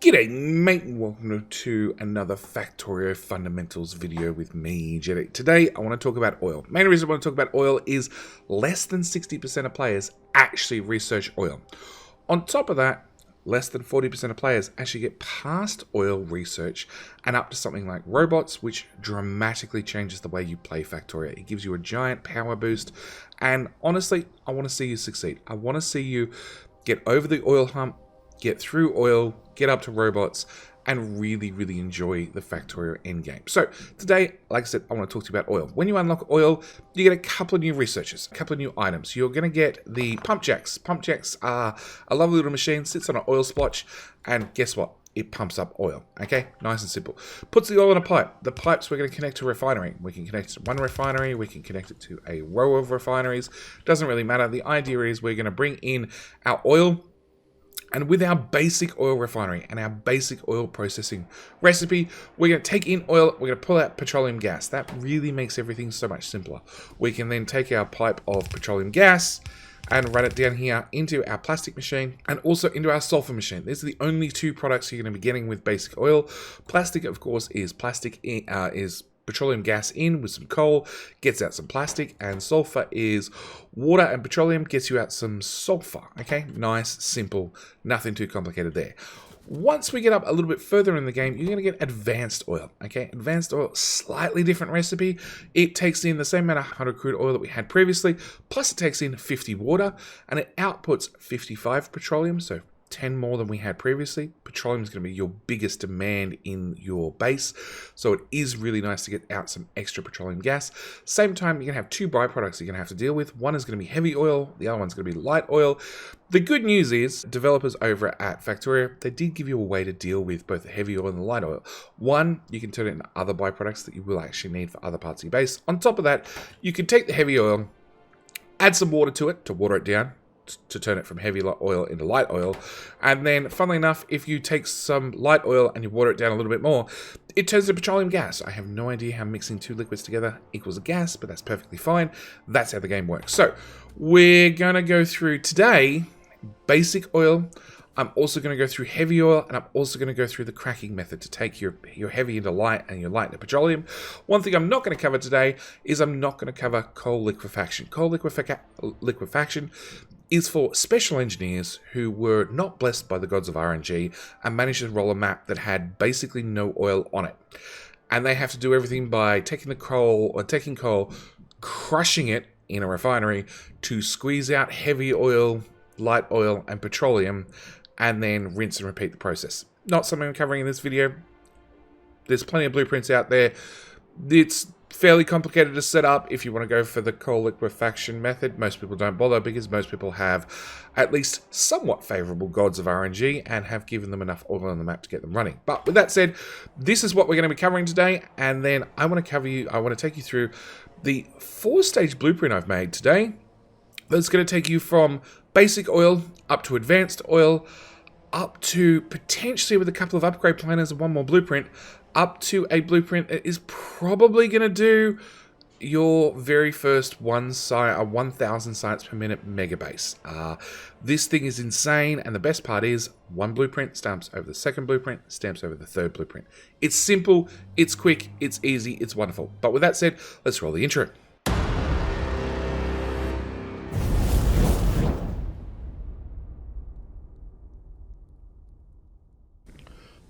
G'day mate and welcome to another Factorio Fundamentals video with me, Jeddick. Today I want to talk about oil. Main reason I want to talk about oil is less than 60% of players actually research oil. On top of that, less than 40% of players actually get past oil research and up to something like robots, which dramatically changes the way you play Factorio. It gives you a giant power boost, and honestly, I want to see you succeed. I want to see you get over the oil hump, get through oil, get up to robots, and really enjoy the Factorio endgame. So today, like I said, I want to talk to you about oil. When you unlock oil, you get a couple of new researches, a couple of new items. You're going to get the pump jacks. Pump jacks are a lovely little machine, sits on an oil splotch, and guess what? It pumps up oil, okay? Nice and simple. Puts the oil in a pipe. The pipes we're going to connect to a refinery. We can connect it to one refinery. We can connect it to a row of refineries. Doesn't really matter. The idea is we're going to bring in our oil, and with our basic oil refinery and our basic oil processing recipe, we're going to take in oil, we're going to pull out petroleum gas. That really makes everything so much simpler. We can then take our pipe of petroleum gas and run it down here into our plastic machine and also into our sulfur machine. These are the only two products you're going to be getting with basic oil. Plastic, of course, is petroleum gas in with some coal, gets out some plastic, and sulfur is water and petroleum, gets you out some sulfur. Okay, nice, simple, nothing too complicated there. Once we get up a little bit further in the game, you're going to get advanced oil. Okay, advanced oil, slightly different recipe. It takes in the same amount of 100 crude oil that we had previously, plus it takes in 50 water, and it outputs 55 petroleum, so 10 more than we had previously. Petroleum is going to be your biggest demand in your base, so it is really nice to get out some extra petroleum gas. Same time, you're going to have two byproducts you're going to have to deal with. One is going to be heavy oil, the other one's going to be light oil. The good news is, developers over at Factorio, they did give you a way to deal with both the heavy oil and the light oil. One, you can turn it into other byproducts that you will actually need for other parts of your base. On top of that, you can take the heavy oil, add some water to it to water it down, to turn it from heavy oil into light oil. And then, funnily enough, if you take some light oil and you water it down a little bit more, it turns to petroleum gas. I have no idea how mixing two liquids together equals a gas, but that's perfectly fine. That's how the game works. So, we're going to go through today basic oil. I'm also going to go through heavy oil, and I'm also going to go through the cracking method to take your heavy into light and your light into petroleum. One thing I'm not going to cover today is I'm not going to cover coal liquefaction. Coal liquefaction is for special engineers who were not blessed by the gods of RNG and managed to roll a map that had basically no oil on it. And they have to do everything by taking coal, crushing it in a refinery to squeeze out heavy oil, light oil, and petroleum, and then rinse and repeat the process. Not something I'm covering in this video. There's plenty of blueprints out there. It's fairly complicated to set up if you want to go for the coal liquefaction method. Most people don't bother because most people have at least somewhat favorable gods of RNG and have given them enough oil on the map to get them running. But with that said, this is what we're going to be covering today, and then I want to take you through the 4-stage blueprint I've made today. That's going to take you from basic oil up to advanced oil, up to potentially, with a couple of upgrade planners and one more blueprint, up to a blueprint that is probably going to do your very first 1,000 sites per minute mega base. This thing is insane, and the best part is one blueprint stamps over the second blueprint, stamps over the third blueprint. It's simple, it's quick, it's easy, it's wonderful. But with that said, let's roll the intro.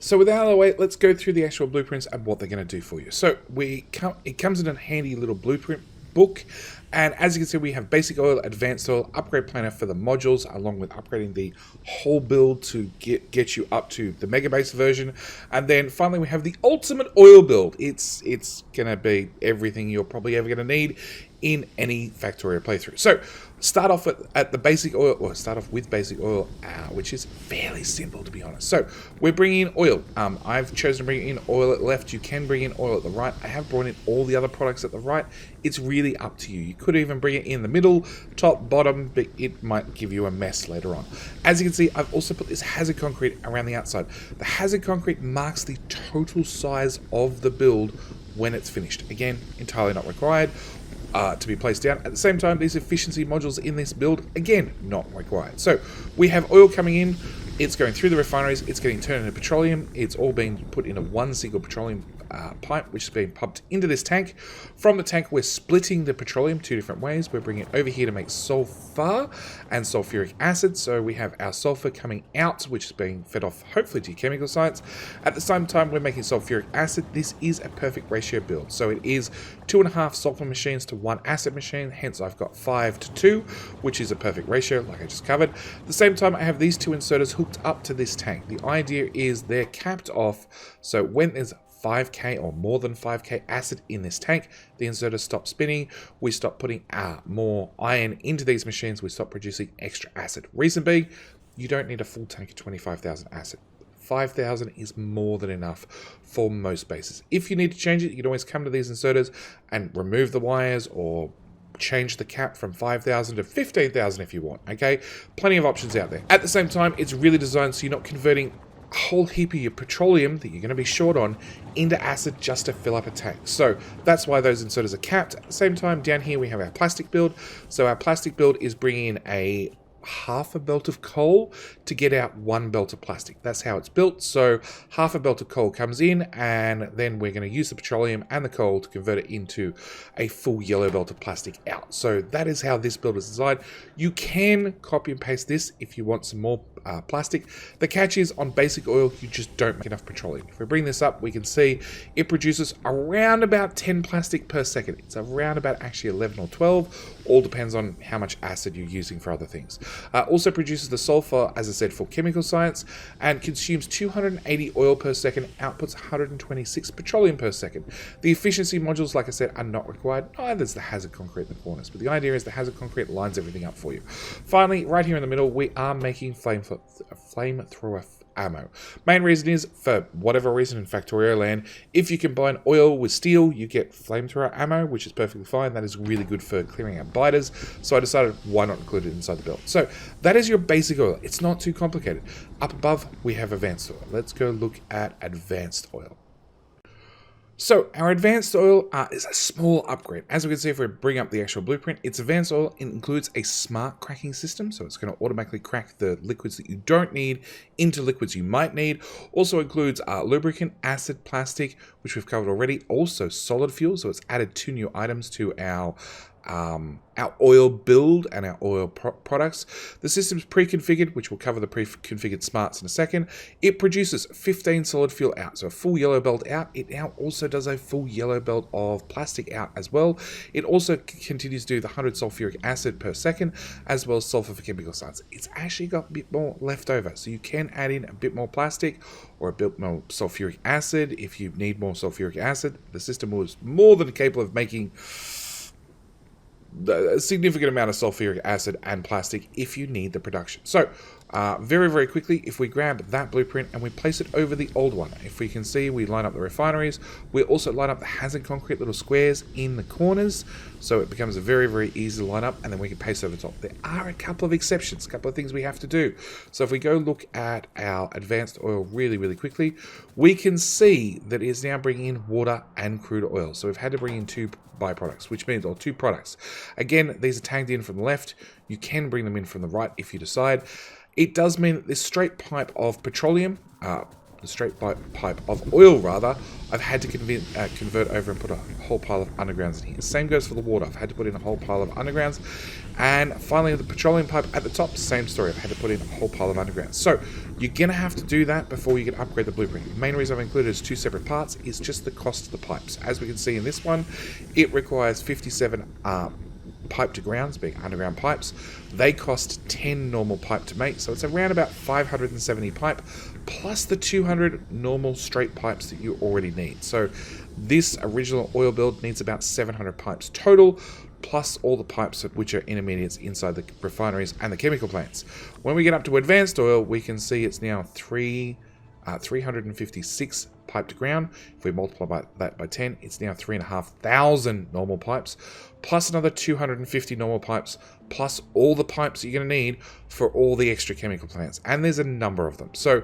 So with that out of the way, let's go through the actual blueprints and what they're going to do for you. So it comes in a handy little blueprint book, and as you can see, we have basic oil, advanced oil, upgrade planner for the modules, along with upgrading the whole build to get you up to the mega base version. And then finally, we have the ultimate oil build. It's going to be everything you're probably ever going to need in any Factorio playthrough. So start off at the basic oil, or start off with basic oil, which is fairly simple, to be honest. So we're bringing in oil. I've chosen to bring in oil at the left. You can bring in oil at the right. I have brought in all the other products at the right. It's really up to you. You could even bring it in the middle, top, bottom, but it might give you a mess later on. As you can see, I've also put this hazard concrete around the outside. The hazard concrete marks the total size of the build when it's finished. Again, entirely not required to be placed down. At the same time, these efficiency modules in this build, again, not required. So we have oil coming in. It's going through the refineries, it's getting turned into petroleum, it's all being put into one single petroleum pipe, which is being pumped into this tank. From the tank, we're splitting the petroleum two different ways. We're bringing it over here to make sulfur and sulfuric acid. So we have our sulfur coming out, which is being fed off hopefully to your chemical science. At the same time, we're making sulfuric acid. This is a perfect ratio build. So it is 2.5 sulfur machines to 1 acid machine. Hence, I've got 5 to 2, which is a perfect ratio, like I just covered. At the same time, I have these two inserters hooked up to this tank. The idea is they're capped off. So when there's 5k or more than 5k acid in this tank, the inserters stop spinning, we stop putting more iron into these machines, we stop producing extra acid. Reason being, you don't need a full tank of 25,000 acid. 5,000 is more than enough for most bases. If you need to change it, you can always come to these inserters and remove the wires or change the cap from 5,000 to 15,000 if you want, okay? Plenty of options out there. At the same time, it's really designed so you're not converting a whole heap of your petroleum that you're going to be short on into acid just to fill up a tank. So that's why those inserters are capped. At the same time, down here we have our plastic build. So our plastic build is bringing in a half a belt of coal to get out 1 belt of plastic. That's how it's built. So half a belt of coal comes in, and then we're going to use the petroleum and the coal to convert it into a full yellow belt of plastic out. So that is how this build is designed. You can copy and paste this if you want some more plastic. The catch is on basic oil, you just don't make enough petroleum. If we bring this up, we can see it produces around about 10 plastic per second. It's around about actually 11 or 12. All depends on how much acid you're using for other things. Also produces the sulfur, as I said, for chemical science, and consumes 280 oil per second, outputs 126 petroleum per second. The efficiency modules, like I said, are not required. Neither is the hazard concrete in the corners, but the idea is the hazard concrete lines everything up for you. Finally, right here in the middle, we are making flamethrower ammo. Main reason is, for whatever reason in Factorio land, if you combine oil with steel, you get flamethrower ammo, which is perfectly fine. That is really good for clearing out biters. So I decided, why not include it inside the build? So that is your basic oil. It's not too complicated. Up above, we have advanced oil. Let's go look at advanced oil. So our advanced oil is a small upgrade. As we can see, if we bring up the actual blueprint, its advanced oil includes a smart cracking system. So it's going to automatically crack the liquids that you don't need into liquids you might need. Also includes lubricant, acid, plastic, which we've covered already. Also solid fuel. So it's added 2 new items to our oil build and our oil products. The system's pre-configured, which will cover the pre-configured smarts in a second. It produces 15 solid fuel out, so a full yellow belt out. It now also does a full yellow belt of plastic out as well. It also continues to do the 100 sulfuric acid per second, as well as sulfur for chemical science. It's actually got a bit more left over, so you can add in a bit more plastic or a bit more sulfuric acid if you need more sulfuric acid. The system was more than capable of making a significant amount of sulfuric acid and plastic if you need the production. So very, very quickly, if we grab that blueprint and we place it over the old one, if we can see, we line up the refineries. We also line up the hazard concrete little squares in the corners, so it becomes a very, very easy line up, and then we can paste over the top. There are a couple of exceptions, a couple of things we have to do. So if we go look at our advanced oil really, really quickly, we can see that it is now bringing in water and crude oil. So we've had to bring in 2 byproducts, which means, or 2 products. Again, these are tagged in from the left. You can bring them in from the right if you decide. It does mean that this straight pipe of petroleum, the straight pipe of oil rather, I've had to convert over and put a whole pile of undergrounds in here. Same goes for the water. I've had to put in a whole pile of undergrounds. And finally, the petroleum pipe at the top, same story. I've had to put in a whole pile of undergrounds. So you're going to have to do that before you can upgrade the blueprint. The main reason I've included as 2 separate parts is just the cost of the pipes. As we can see in this one, it requires 57 pipe to grounds, being underground pipes. They cost 10 normal pipe to make, so it's around about 570 pipe, plus the 200 normal straight pipes that you already need. So this original oil build needs about 700 pipes total, plus all the pipes which are intermediates inside the refineries and the chemical plants. When we get up to advanced oil, we can see it's now 356 pipe to ground. If we multiply that by 10, it's now 3,500 normal pipes, plus another 250 normal pipes, plus all the pipes that you're going to need for all the extra chemical plants. And there's a number of them. So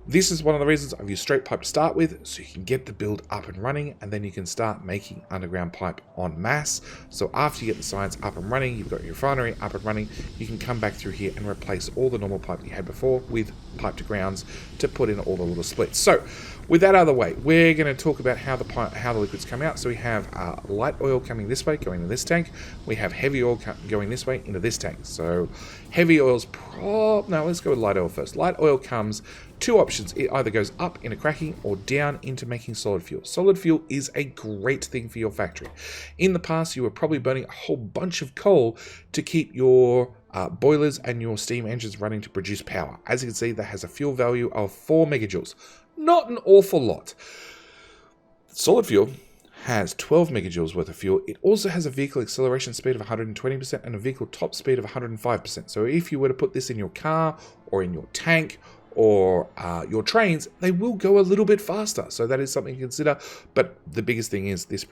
This is one of the reasons I've used straight pipe to start with, so you can get the build up and running, and then you can start making underground pipe en masse. So after you get the science up and running, you've got your refinery up and running, you can come back through here and replace all the normal pipe that you had before with pipe to grounds to put in all the little splits. So with that out of the way, we're going to talk about how the liquids come out. So we have light oil coming this way, going in this tank. We have heavy oil going this way into this tank. So heavy oil's let's go with light oil first. Light oil comes two options. It either goes up into cracking or down into making solid fuel. Solid fuel is a great thing for your factory. In the past, you were probably burning a whole bunch of coal to keep your boilers and your steam engines running to produce power. As you can see, that has a fuel value of 4 megajoules. Not an awful lot. Solid fuel has 12 megajoules worth of fuel. It also has a vehicle acceleration speed of 120% and a vehicle top speed of 105%. So if you were to put this in your car or in your tank or your trains, they will go a little bit faster. So that is something to consider. But the biggest thing is this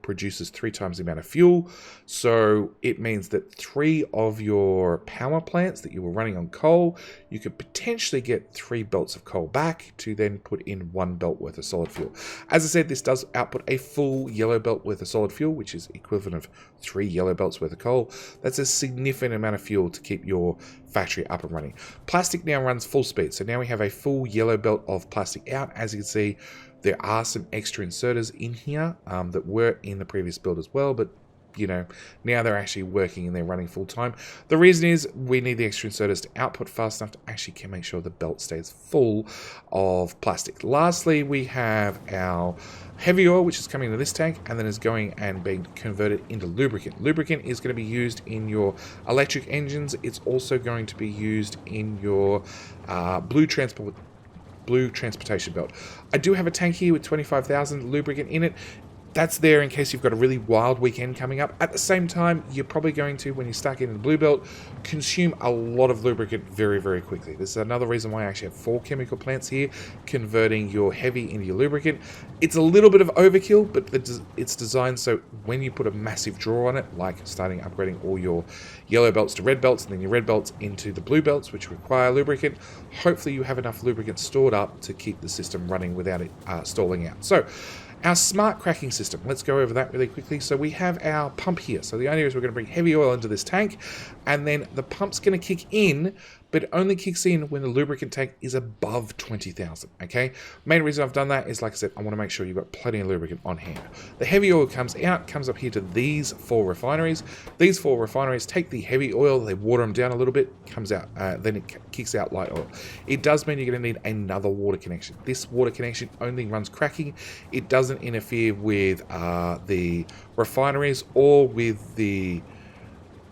produces 3 times the amount of fuel. So it means that 3 of your power plants that you were running on coal, you could potentially get 3 belts of coal back to then put in 1 belt worth of solid fuel. As I said, this does output a full yellow belt worth of solid fuel, which is equivalent of 3 yellow belts worth of coal. That's a significant amount of fuel to keep your factory up and running. Plastic now runs full speed. So now we have a full yellow belt of plastic out. As you can see, there are some extra inserters in here that were in the previous build as well, but you know, now they're actually working and they're running full time. The reason is we need the extra inserters to output fast enough to actually can make sure the belt stays full of plastic. Lastly, we have our heavy oil, which is coming into this tank and then is going and being converted into lubricant. Lubricant is going to be used in your electric engines. It's also going to be used in your blue transportation belt. I do have a tank here with 25,000 lubricant in it. That's there in case you've got a really wild weekend coming up. At the same time, you're probably going to, when you start getting the blue belt, consume a lot of lubricant very, very quickly. This is another reason why I actually have 4 chemical plants here, converting your heavy into your lubricant. It's a little bit of overkill, but it's designed so when you put a massive draw on it, like starting upgrading all your yellow belts to red belts, and then your red belts into the blue belts, which require lubricant, hopefully you have enough lubricant stored up to keep the system running without it stalling out. So, our smart cracking system, let's go over that really quickly. So we have our pump here. So the idea is we're going to bring heavy oil into this tank, and then the pump's going to kick in, but it only kicks in when the lubricant tank is above 20,000, okay? Main reason I've done that is, like I said, I want to make sure you've got plenty of lubricant on hand. The heavy oil comes out, comes up here to these 4 refineries. These 4 refineries take the heavy oil, they water them down a little bit, comes out, then it kicks out light oil. It does mean you're going to need another water connection. This water connection only runs cracking. It doesn't interfere with the refineries or with the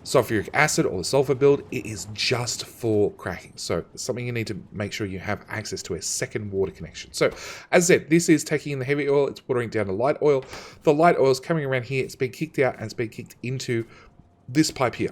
sulfuric acid or the sulfur build. It is just for cracking. So it's something you need to make sure you have access to a second water connection. So as I said, this is taking in the heavy oil, it's watering down the light oil. The light oil is coming around here, it's being kicked out and it's being kicked into this pipe here.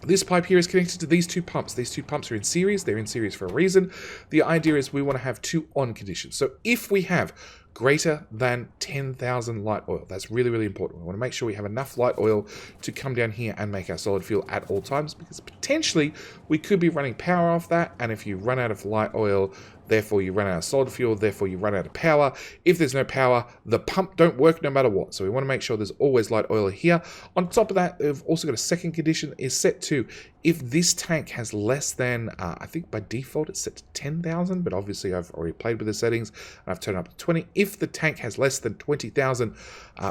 This pipe here is connected to these 2 pumps. These 2 pumps are in series. They're in series for a reason. The idea is we want to have 2 on conditions. So if we have greater than 10,000 light oil, that's really, really important. We want to make sure we have enough light oil to come down here and make our solid fuel at all times, because potentially we could be running power off that. And if you run out of light oil, therefore you run out of solid fuel, therefore you run out of power. If there's no power, the pump don't work no matter what. So we want to make sure there's always light oil here. On top of that, we've also got a second condition is set to, if this tank has less than, I think by default it's set to 10,000, but obviously I've already played with the settings and I've turned it up to 20. If the tank has less than 20,000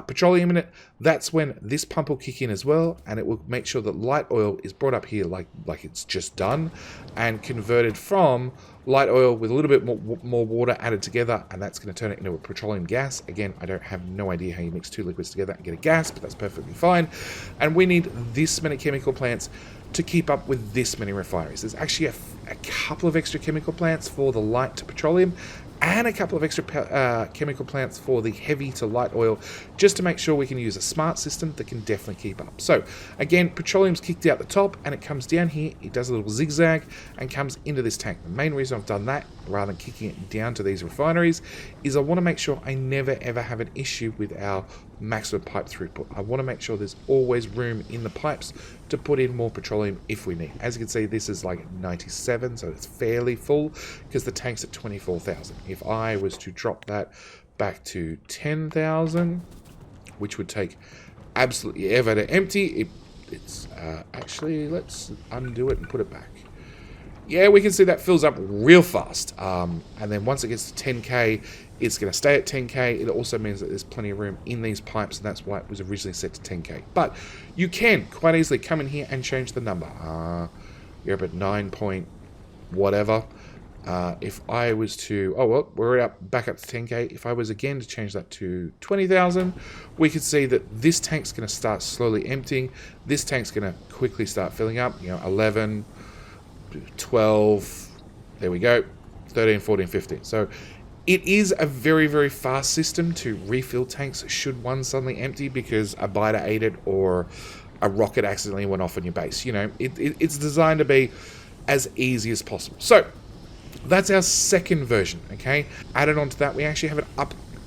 petroleum in it, that's when this pump will kick in as well, and it will make sure that light oil is brought up here like it's just done and converted from light oil with a little bit more water added together, and that's going to turn it into a petroleum gas. Again, I don't have no idea how you mix 2 liquids together and get a gas, but that's perfectly fine. And we need this many chemical plants to keep up with this many refineries. There's actually a couple of extra chemical plants for the light to petroleum and a couple of extra chemical plants for the heavy to light oil, just to make sure we can use a smart system that can definitely keep up. So again, petroleum's kicked out the top and it comes down here, it does a little zigzag and comes into this tank. The main reason I've done that, rather than kicking it down to these refineries, is I want to make sure I never ever have an issue with our maximum pipe throughput. I want to make sure there's always room in the pipes to put in more petroleum if we need. As you can see, this is like 97, so it's fairly full because the tank's at 24,000. If I was to drop that back to 10,000, which would take absolutely ever to empty, it's actually, let's undo it and put it back. Yeah, we can see that fills up real fast. And then once it gets to 10k, it's going to stay at 10k. It also means that there's plenty of room in these pipes, and that's why it was originally set to 10k. But you can quite easily come in here and change the number. You're up at 9 point whatever. If I was to, oh well, we're back up to 10k. If I was again to change that to 20,000, we could see that this tank's going to start slowly emptying. This tank's going to quickly start filling up. 11, 12, there we go, 13, 14, 15. So it is a very, very fast system to refill tanks should one suddenly empty because a biter ate it or a rocket accidentally went off on your base. It's designed to be as easy as possible. So that's our second version, okay? Added on to that, we actually have an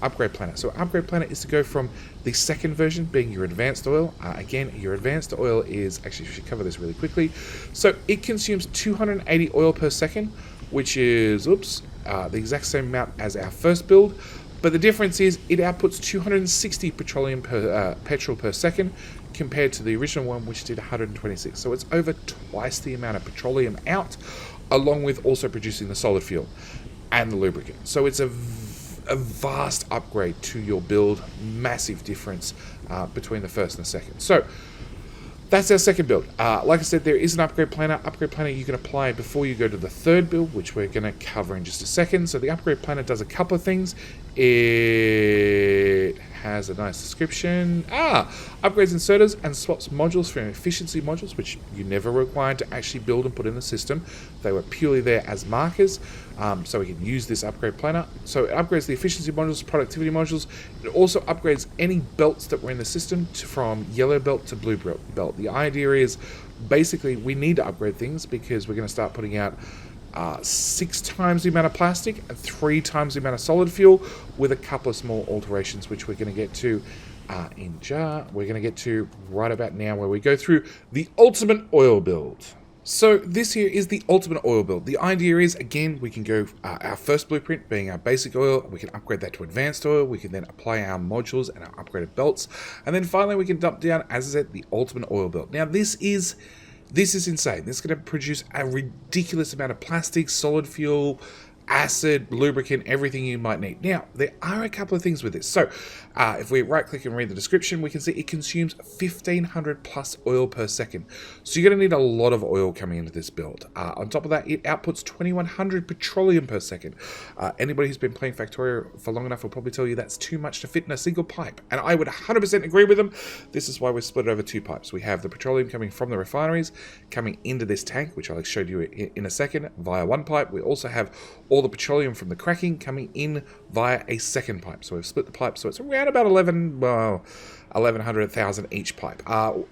upgrade planner. So upgrade planner is to go from the second version being your advanced oil. Again, your advanced oil is, actually we should cover this really quickly. So it consumes 280 oil per second, which is, the exact same amount as our first build. But the difference is it outputs 260 petroleum petrol per second compared to the original one, which did 126. So it's over twice the amount of petroleum out, along with also producing the solid fuel and the lubricant. So it's a vast upgrade to your build, massive difference between the first and the second. So that's our second build. Like I said, there is an upgrade planner. Upgrade planner you can apply before you go to the third build, which we're going to cover in just a second. So the upgrade planner does a couple of things. It has a nice description. Upgrades inserters and swaps modules from efficiency modules, which you never required to actually build and put in the system. They were purely there as markers, so we can use this upgrade planner. So it upgrades the efficiency modules, productivity modules. It also upgrades any belts that were in the system from yellow belt to blue belt. The idea is basically we need to upgrade things because we're going to start putting out 6 times the amount of plastic and 3 times the amount of solid fuel, with a couple of small alterations which we're going to get to we're going to get to right about now, where we go through the ultimate oil build. So this here is the ultimate oil build. The idea is, again, we can go our first blueprint being our basic oil, we can upgrade that to advanced oil, we can then apply our modules and our upgraded belts, and then finally we can dump down, as I said, the ultimate oil build. Now this is insane. This is going to produce a ridiculous amount of plastic, solid fuel, acid, lubricant, everything you might need. Now, there are a couple of things with this. So, if we right click and read the description, we can see it consumes 1500 plus oil per second. So you're going to need a lot of oil coming into this build. On top of that, it outputs 2100 petroleum per second. Anybody who's been playing Factorio for long enough will probably tell you that's too much to fit in a single pipe. And I would 100% agree with them. This is why we've split it over 2 pipes. We have the petroleum coming from the refineries, coming into this tank, which I'll show you in a second, via one pipe. We also have all the petroleum from the cracking coming in via a second pipe. So we've split the pipe, so it's around about 1,100,000 each pipe.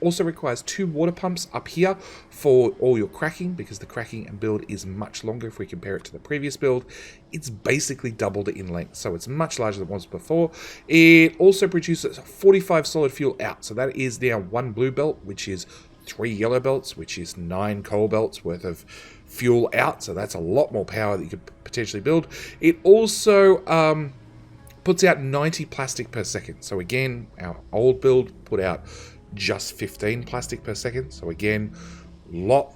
Also requires 2 water pumps up here for all your cracking, because the cracking and build is much longer. If we compare it to the previous build, it's basically doubled in length, so it's much larger than it was before. It also produces 45 solid fuel out, so that is now 1 blue belt, which is 3 yellow belts, which is 9 coal belts worth of fuel out, so that's a lot more power that you could potentially build. It also puts out 90 plastic per second. So again, our old build put out just 15 plastic per second. So again, lot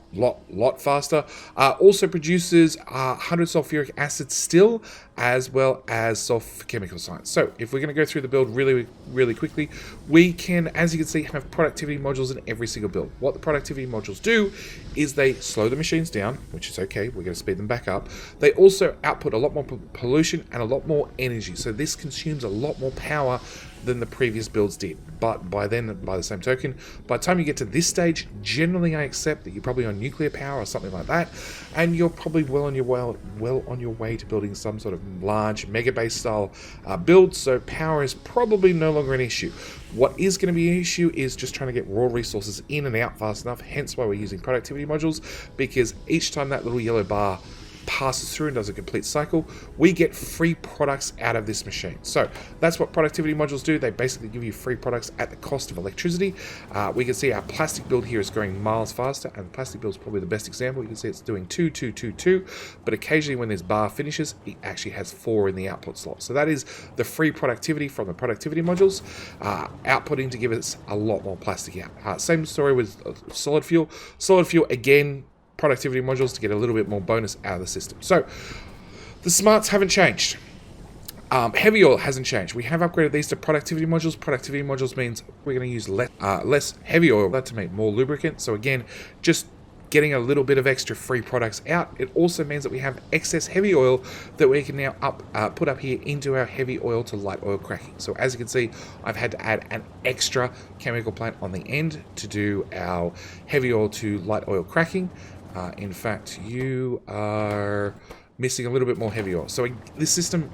faster. Also produces 100 sulfuric acid still, as well as chemical science. So if we're going to go through the build really quickly, we can, as you can see, have productivity modules in every single build. What the productivity modules do is they slow the machines down, which is okay. We're going to speed them back up. They also output a lot more pollution and a lot more energy. So this consumes a lot more power than the previous builds did. But by the same token, by the time you get to this stage, generally I accept that you're probably on nuclear power or something like that, and you're probably well on your way to building some sort of large mega base style build. So power is probably no longer an issue. What is going to be an issue is just trying to get raw resources in and out fast enough. Hence why we're using productivity modules, because each time that little yellow bar passes through and does a complete cycle, we get free products out of this machine. So that's what productivity modules do. They basically give you free products at the cost of electricity. We can see our plastic build here is going miles faster, and the plastic build is probably the best example. You can see it's doing 2, 2, 2, 2, but occasionally when this bar finishes, it actually has 4 in the output slot. So that is the free productivity from the productivity modules, outputting to give us a lot more plastic out. Same story with solid fuel. Solid fuel, again, productivity modules to get a little bit more bonus out of the system. So the smarts haven't changed. Heavy oil hasn't changed. We have upgraded these to productivity modules. Productivity modules means we're going to use less heavy oil to make more lubricant. So again, just getting a little bit of extra free products out. It also means that we have excess heavy oil that we can now put up here into our heavy oil to light oil cracking. So as you can see, I've had to add an extra chemical plant on the end to do our heavy oil to light oil cracking. In fact, you are missing a little bit more heavy oil. So this system,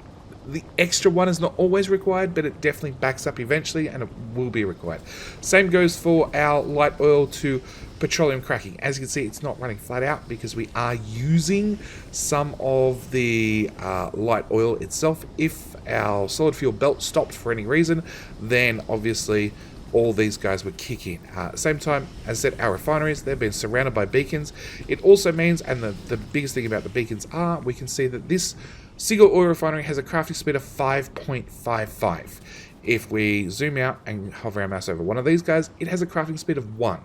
the extra one is not always required, but it definitely backs up eventually and it will be required. Same goes for our light oil to petroleum cracking. As you can see, it's not running flat out because we are using some of the light oil itself. If our solid fuel belt stopped for any reason, then obviously all these guys would kick in. Same time, as I said, our refineries, they've been surrounded by beacons. It also means, and the biggest thing about the beacons are, we can see that this single oil refinery has a crafting speed of 5.55. If we zoom out and hover our mouse over one of these guys, it has a crafting speed of 1.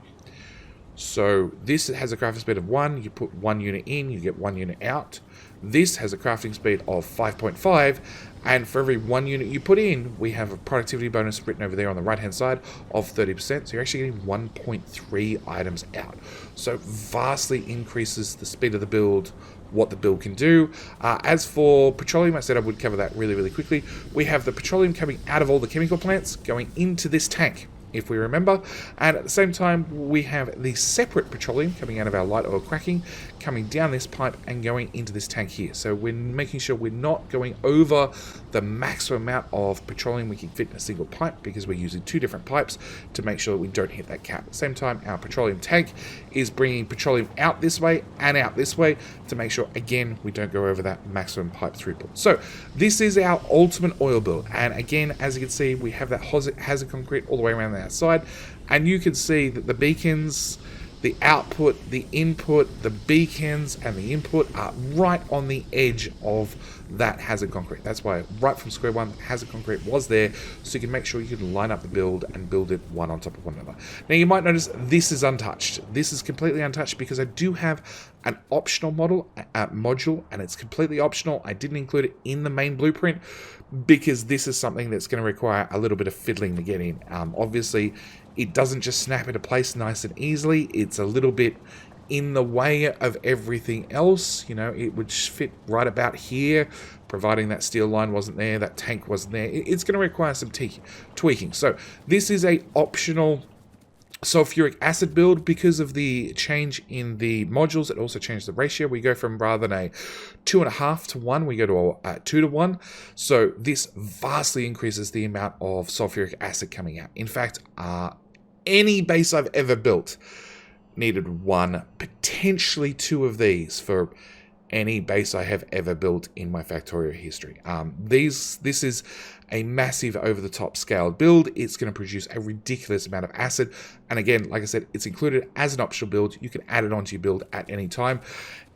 So this has a crafting speed of 1. You put 1 unit in, you get 1 unit out. This has a crafting speed of 5.5, and for every 1 unit you put in, we have a productivity bonus written over there on the right hand side of 30%. So you're actually getting 1.3 items out. So vastly increases the speed of the build, what the build can do. As for petroleum, I said I would cover that really quickly. We have the petroleum coming out of all the chemical plants going into this tank, if we remember, and at the same time we have the separate petroleum coming out of our light oil cracking, coming down this pipe and going into this tank here. So we're making sure we're not going over the maximum amount of petroleum we can fit in a single pipe, because we're using 2 different pipes to make sure that we don't hit that cap. At the same time, our petroleum tank is bringing petroleum out this way and out this way to make sure, again, we don't go over that maximum pipe throughput. So this is our ultimate oil build, and again, as you can see, we have that hazard concrete all the way around the outside, and you can see that the beacons, the output, the input, the beacons, and the input are right on the edge of that hazard concrete. That's why right from square one, hazard concrete was there, so you can make sure you can line up the build and build it one on top of one another. Now you might notice this is untouched. This is completely untouched because I do have an optional module, and it's completely optional. I didn't include it in the main blueprint because this is something that's going to require a little bit of fiddling to get in. Obviously, it doesn't just snap into place nice and easily. It's a little bit in the way of everything else. You know, it would fit right about here, providing that steel line wasn't there, that tank wasn't there. It's going to require some tweaking. So this is a optional sulfuric acid build because of the change in the modules. It also changed the ratio. We go from, rather than a 2.5 to 1, we go to a 2 to 1. So this vastly increases the amount of sulfuric acid coming out. In fact, any base I've ever built needed 1, potentially 2 of these for any base I have ever built in my Factorio history. This is a massive over-the-top scaled build. It's going to produce a ridiculous amount of acid, and again, like I said, it's included as an optional build. You can add it onto your build at any time.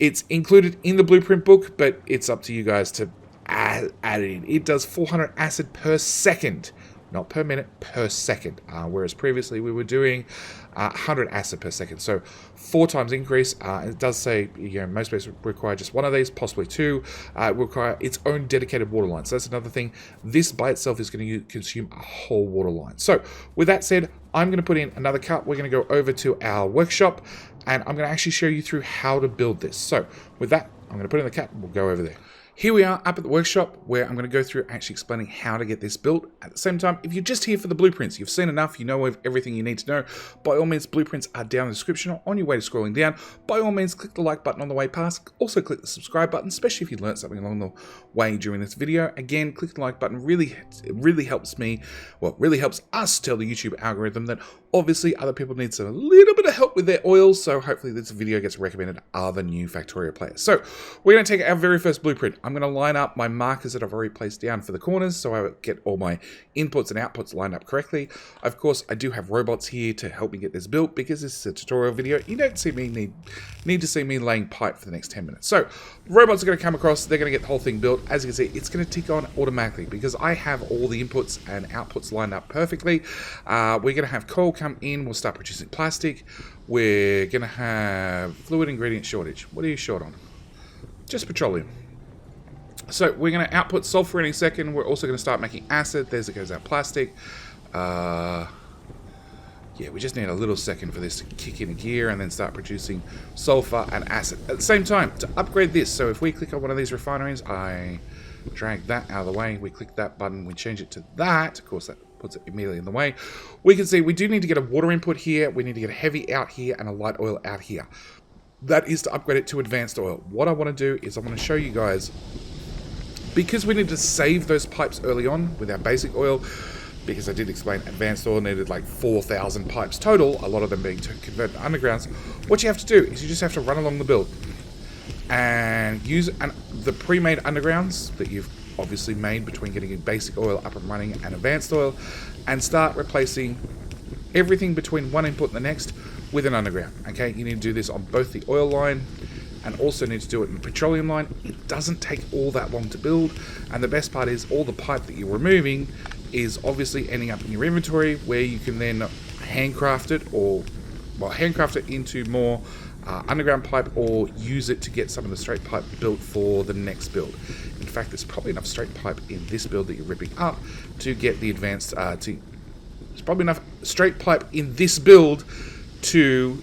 It's included in the blueprint book, but it's up to you guys to add it in. It does 400 acid per second, not per minute, per second, whereas previously we were doing 100 acid per second, so 4 times increase. It does say, you know, most bases require just 1 of these, possibly 2. It will require its own dedicated water line, so that's another thing. This by itself is going to consume a whole water line. So with that said, I'm going to put in another cut. We're going to go over to our workshop, and I'm going to actually show you through how to build this. So with that, I'm going to put in the cut and we'll go over there. Here we are up at the workshop where I'm going to go through actually explaining how to get this built. At the same time, if you're just here for the blueprints, you've seen enough, you know everything you need to know, by all means, blueprints are down in the description or on your way to scrolling down. By all means, click the like button on the way past. Also click the subscribe button, especially if you learned something along the way during this video. Again, click the like button. It really helps me, well, really helps us tell the YouTube algorithm that obviously other people need a little bit of help with their oil, so hopefully this video gets recommended to other new Factorio players. So we're going to take our very first blueprint. I'm going to line up my markers that I've already placed down for the corners so I get all my inputs and outputs lined up correctly. Of course, I do have robots here to help me get this built because this is a tutorial video. You don't see me need to see me laying pipe for the next 10 minutes. So robots are going to come across, they're going to get the whole thing built. As you can see, it's going to tick on automatically because I have all the inputs and outputs lined up perfectly. We're going to have coal come in, we'll start producing plastic. We're going to have fluid ingredient shortage. What are you short on? Just petroleum. So we're going to output sulfur in a second. We're also going to start making acid. There's it goes our plastic. Yeah, we just need a little second for this to kick in gear and then start producing sulfur and acid. At the same time, to upgrade this, so if we click on one of these refineries, I drag that out of the way. We click that button. We change it to that. Of course, that puts it immediately in the way. We can see we do need to get a water input here. We need to get a heavy out here and a light oil out here. That is to upgrade it to advanced oil. What I want to do is I want to show you guys, because we need to save those pipes early on with our basic oil, because I did explain advanced oil needed like 4,000 pipes total, a lot of them being converted to undergrounds. What you have to do is you just have to run along the build and use the pre-made undergrounds that you've obviously made between getting basic oil up and running and advanced oil, and start replacing everything between one input and the next with an underground. Okay, you need to do this on both the oil line and also need to do it in the petroleum line. It doesn't take all that long to build, and the best part is all the pipe that you're removing is obviously ending up in your inventory, where you can then handcraft it, or handcraft it into more underground pipe, or use it to get some of the straight pipe built for the next build. In fact, there's probably enough straight pipe in this build that you're ripping up to get the advanced there's probably enough straight pipe in this build to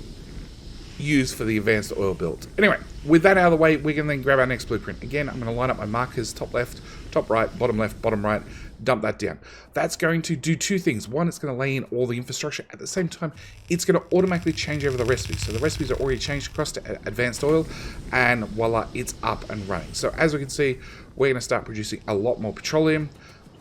use for the advanced oil build. Anyway, with that out of the way, we can then grab our next blueprint. Again, I'm going to line up my markers, top left, top right, bottom left, bottom right, dump that down. That's going to do two things. One, it's going to lay in all the infrastructure. At the same time, it's going to automatically change over the recipes. So the recipes are already changed across to advanced oil, and voila, it's up and running. So as we can see, we're going to start producing a lot more petroleum,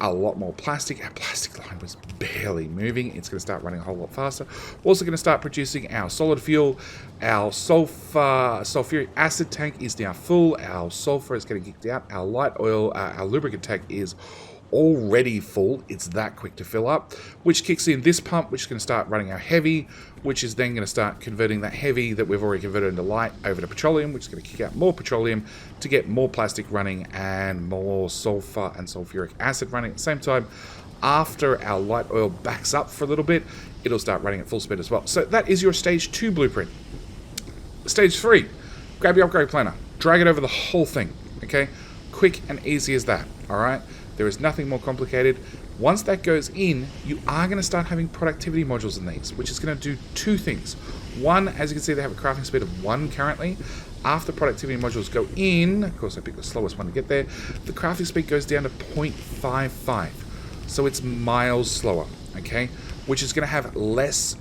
a lot more plastic. Our plastic line was barely moving. It's going to start running a whole lot faster. We're also going to start producing our solid fuel. Our sulfuric acid tank is now full. Our sulfur is getting kicked out. Our light oil, our lubricant tank is already full. It's that quick to fill up, which kicks in this pump, which is going to start running our heavy, which is then going to start converting that heavy that we've already converted into light over to petroleum, which is going to kick out more petroleum to get more plastic running and more sulfur and sulfuric acid running at the same time. After our light oil backs up for a little bit, it'll start running at full speed as well. So that is your stage 2 blueprint. Stage 3, grab your upgrade planner, drag it over the whole thing. Okay, quick and easy as that. All right. There is nothing more complicated. Once that goes in, you are going to start having productivity modules in these, which is going to do two things. One, as you can see, they have a crafting speed of 1 currently. After productivity modules go in, of course I picked the slowest one to get there, the crafting speed goes down to 0.55. So it's miles slower, okay? Which is going to have less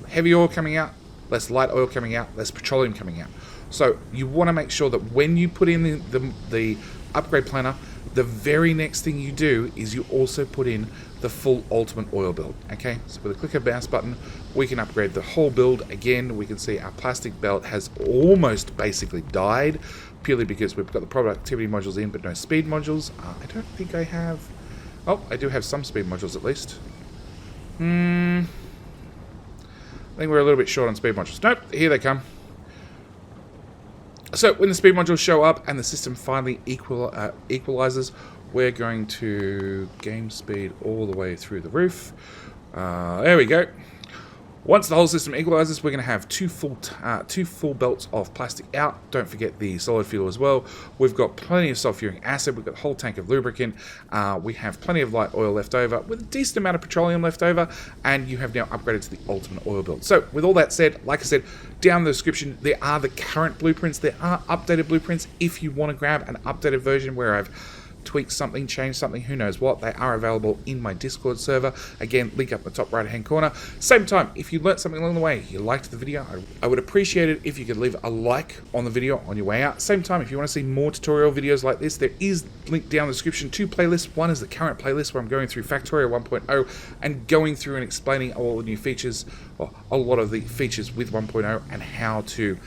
heavy oil coming out, less light oil coming out, less petroleum coming out. So you want to make sure that when you put in the upgrade planner, the very next thing you do is you also put in the full ultimate oil build. Okay, so with a click of mouse button, we can upgrade the whole build. Again, we can see our plastic belt has almost basically died, purely because we've got the productivity modules in, but no speed modules. I don't think I have. Oh, I do have some speed modules at least. I think we're a little bit short on speed modules. Nope, here they come. So when the speed modules show up and the system finally equalizes, we're going to game speed all the way through the roof. There we go. Once the whole system equalizes, we're going to have two full belts of plastic out. Don't forget the solid fuel as well. We've got plenty of sulfuric acid. We've got a whole tank of lubricant. We have plenty of light oil left over with a decent amount of petroleum left over. And you have now upgraded to the ultimate oil build. So with all that said, like I said, down in the description, there are the current blueprints. There are updated blueprints. If you want to grab an updated version where I've tweak something, change something, who knows what, they are available in my Discord server. Again, link up in the top right hand corner. Same time, if you learnt something along the way, you liked the video, I would appreciate it if you could leave a like on the video on your way out. Same time, if you want to see more tutorial videos like this, there is linked down in the description 2 playlists. One is the current playlist where I'm going through Factorio 1.0 and going through and explaining all the new features, or a lot of the features with 1.0 and how to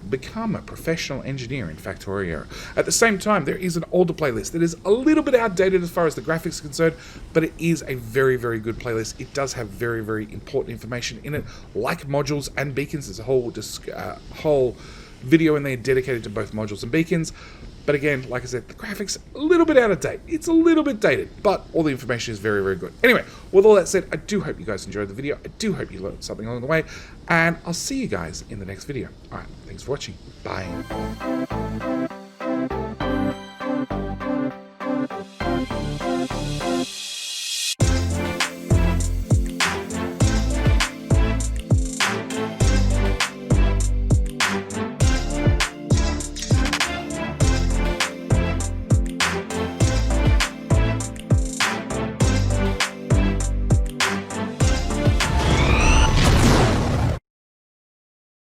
become a professional engineer in Factorio. At the same time, there is an older playlist that is a little bit outdated as far as the graphics are concerned, but it is a very, very good playlist. It does have very, very important information in it, like modules and beacons. There's a whole video in there dedicated to both modules and beacons. But again, like I said, the graphics a little bit out of date. It's a little bit dated, but all the information is very, very good. Anyway, with all that said, I do hope you guys enjoyed the video. I do hope you learned something along the way, and I'll see you guys in the next video. All right, thanks for watching. Bye.